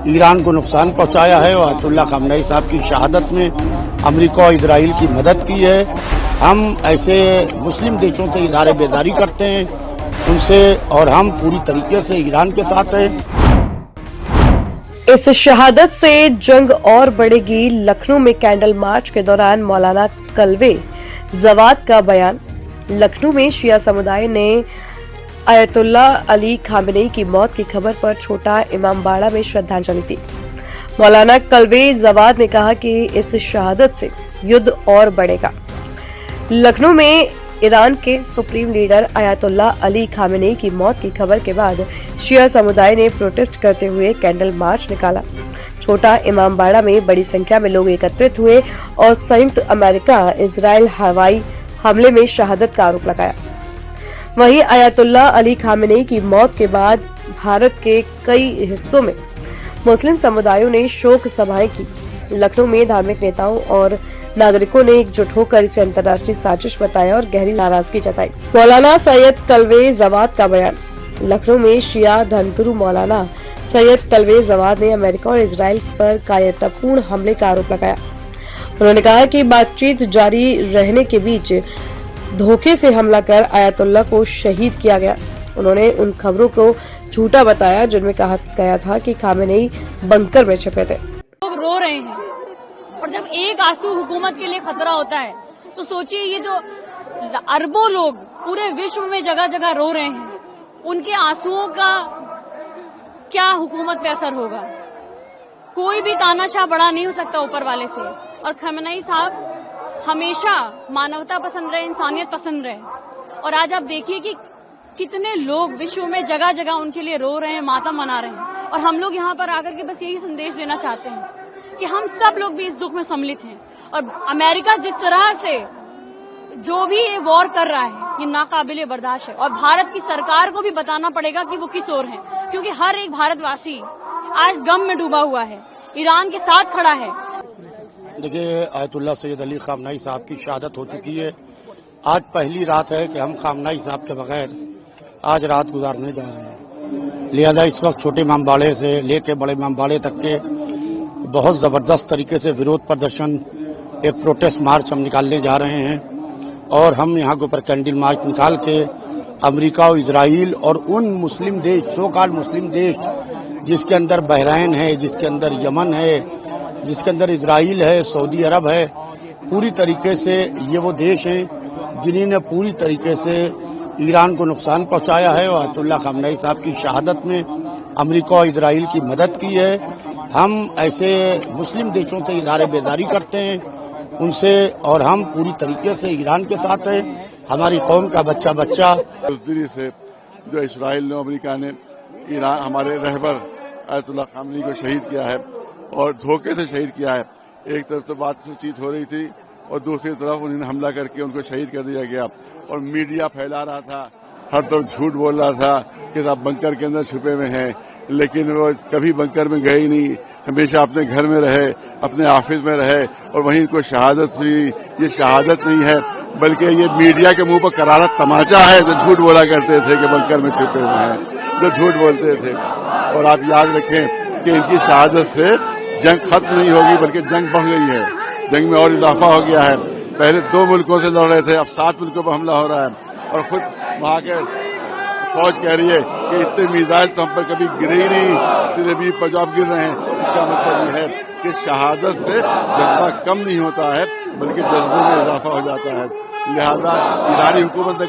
Iran को नुकसान पहुंचाया है और आयतुल्लाह खामनेई साहब की शहादत में अमेरिका और इजराइल की मदद की है। हम ऐसे मुस्लिम देशों से इज़हार बेदारी करते हैं उनसे, और हम पूरी तरीके से ईरान के साथ हैं। इस शहादत से जंग और बढ़ेगी। लखनऊ में कैंडल मार्च के दौरान मौलाना कल्वे जवाद का बयान। लखनऊ में शिया समुदाय ने आयतुल्लाह अली खामेनेई की मौत की खबर पर छोटा इमामबाड़ा में श्रद्धांजलि दी। मौलाना कल्वे जवाद ने कहा कि इस शहादत से युद्ध और बढ़ेगा। लखनऊ में ईरान के supreme leader Ayatollah Ali Khamenei की मौत की खबर के बाद शिया समुदाय ने प्रोटेस्ट करते हुए कैंडल मार्च निकाला। छोटा इमामबाड़ा में बड़ी संख्या में लोग एकत्रित हुए और संयुक्त अमेरिका इजराइल हवाई हमले में शहादत का आरोप लगाया। वहीं आयतुल्लाह अली खामेनेई की मौत के बाद भारत के कई हिस्सों में मुस्लिम समुदायों ने शोक सभाएं की। लखनऊ में धार्मिक नेताओं और नागरिकों ने एकजुट होकर इसे अंतर्राष्ट्रीय साजिश बताया और गहरी नाराजगी जताई। मौलाना सैयद कल्वे जवाद का बयान। लखनऊ में शिया धर्मगुरु मौलाना सैयद कल्वे जवाद ने अमेरिका और इजराइल पर कायरतापूर्ण हमले का आरोप लगाया। उन्होंने कहा कि बातचीत जारी रहने के बीच धोखे से हमला कर आयतुल्लाह को शहीद किया गया। उन्होंने उन खबरों को झूठा बताया जिनमें कहा गया था कि खामेनेई बंकर में छिपे थे। लोग रो रहे हैं और जब एक आंसू हुकूमत के लिए खतरा होता है तो सोचिए ये जो अरबों लोग पूरे विश्व में जगह जगह रो रहे हैं, उनके आंसुओं का क्या हुकूमत पे असर होगा। कोई भी तानाशाह बड़ा नहीं हो सकता ऊपर वाले से। और खामेनेई साहब हमेशा मानवता पसंद रहे, इंसानियत पसंद रहे। और आज आप देखिए कि कितने लोग विश्व में जगह जगह उनके लिए रो रहे हैं, मातम मना रहे हैं। और हम लोग यहाँ पर आकर के बस यही संदेश देना चाहते हैं कि हम सब लोग भी इस दुख में सम्मिलित हैं। और अमेरिका जिस तरह से जो भी ये वॉर कर रहा है ये नाकाबिले बर्दाश्त है। और भारत की सरकार को भी बताना पड़ेगा कि वो किस ओर है, क्योंकि हर एक भारतवासी आज गम में डूबा हुआ है, ईरान के साथ खड़ा है। देखिए, आयतुल्लाह सैयद अली खामनेई साहब की शहादत हो चुकी है। आज पहली रात है कि हम खामनेई साहब के बगैर आज रात गुजारने जा रहे हैं। लिहाजा इस वक्त छोटे इमामबाड़े से लेके बड़े इमामबाड़े तक के बहुत ज़बरदस्त तरीके से विरोध प्रदर्शन, एक प्रोटेस्ट मार्च हम निकालने जा रहे हैं। और हम यहाँ के ऊपर कैंडल मार्च निकाल के अमेरिका और इजराइल और उन मुस्लिम देश, सो कॉल्ड मुस्लिम देश, जिसके अंदर बहरीन है, जिसके अंदर यमन है, जिसके अंदर इजराइल है, सऊदी अरब है, पूरी तरीके से ये वो देश हैं जिन्होंने पूरी तरीके से ईरान को नुकसान पहुंचाया है और आयतुल्लाह खामनेई साहब की शहादत में अमेरिका और इजराइल की मदद की है। हम ऐसे मुस्लिम देशों से इज़हार बेदारी करते हैं उनसे, और हम पूरी तरीके से ईरान के साथ हैं। हमारी कौम का बच्चा बच्चा बुज़दिली से जो इसराइल ने, अमेरिका ने ईरान हमारे रहबर आयतुल्लाह खामनेई को शहीद किया है और धोखे से शहीद किया है। एक तरफ तो बात सूचित हो रही थी और दूसरी तरफ उन्होंने हमला करके उनको शहीद कर दिया गया। और मीडिया फैला रहा था, हर तरफ झूठ बोल रहा था कि साहब बंकर के अंदर छुपे हुए हैं, लेकिन वो कभी बंकर में गए ही नहीं, हमेशा अपने घर में रहे, अपने ऑफिस में रहे और वहीं इनको शहादत हुई। ये शहादत नहीं है बल्कि ये मीडिया के मुंह पर करारा तमाचा है। जो झूठ बोला करते थे कि बंकर में छुपे हुए हैं, जो झूठ बोलते थे। और आप याद रखें कि इनकी शहादत से जंग खत्म नहीं होगी बल्कि जंग बढ़ गई है, जंग में और इजाफा हो गया है। पहले 2 मुल्कों से लड़ रहे थे, अब 7 मुल्कों पर हमला हो रहा है। और खुद वहाँ के फौज कह रही है कि इतने मिसाइल तो हम पर कभी गिरे ही नहीं, इतने भी पंजाब गिर रहे हैं। इसका मतलब ये है कि शहादत से जज्बा कम नहीं होता है बल्कि जज्बे में इजाफा हो जाता है। लिहाजा ईरानी हुकूमत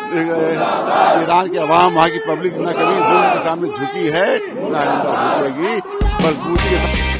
ईरान के अवाम, वहाँ की पब्लिक न कभी जुल्म के सामने झुकी है, न आइंदा झुकेगी। मजबूती के साथ